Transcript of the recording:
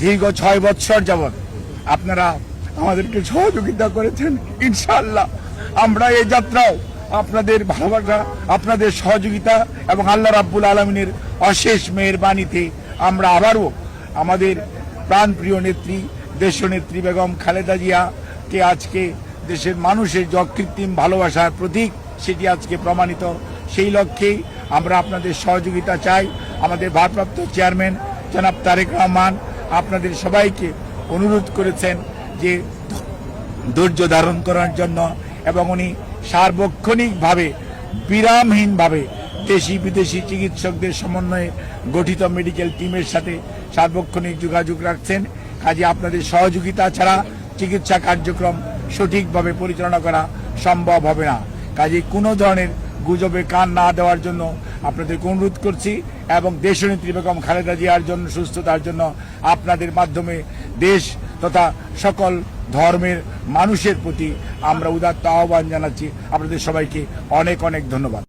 দীর্ঘ 6 বৎসর যাবৎ আপনারা আমাদেরকে সহযোগিতা করেছেন। ইনশাআল্লাহ আমরা এই যাত্রাও আপনাদের ভালোবাসা, আপনাদের সহযোগিতা এবং আল্লাহ রাব্বুল আলামিনের অশেষ মেহেরবানিতে আমরা আবারও আমাদের প্রাণপ্রিয় নেত্রী দেশনেত্রী বেগম খালেদা জিয়াকে আজকে দেশের মানুষের যে অকৃত্রিম ভালোবাসার প্রতীক সেটি আজকে প্রমাণিত। সেই লক্ষ্যেই আমরা আপনাদের সহযোগিতা চাই। আমাদের ভারপ্রাপ্ত চেয়ারম্যান জনাব তারেক রহমান আপনাদের সবাইকে অনুরোধ করেছেন যে ধৈর্য ধারণ করার জন্য, এবং উনি সার্বক্ষণিকভাবে বিরামহীনভাবে দেশি বিদেশি চিকিৎসকদের সমন্বয়ে গঠিত মেডিকেল টিমের সাথে সার্বক্ষণিক যোগাযোগ রাখছেন। কাজে আপনাদের সহযোগিতা ছাড়া চিকিৎসা কার্যক্রম সঠিকভাবে পরিচালনা করা সম্ভব হবে না। কাজে কোনো ধরনের গুজবে কান না দেওয়ার জন্য আপনাদেরকে অনুরোধ করছি, এবং দেশনেত্রী বেগম খালেদা জিয়ার জন্য সুস্থতার জন্য আপনাদের মাধ্যমে দেশ তথা সকল ধর্মের মানুষের প্রতি আমরা উদাত্ত আহ্বান জানাচ্ছি। আপনাদের সবাইকে অনেক অনেক ধন্যবাদ।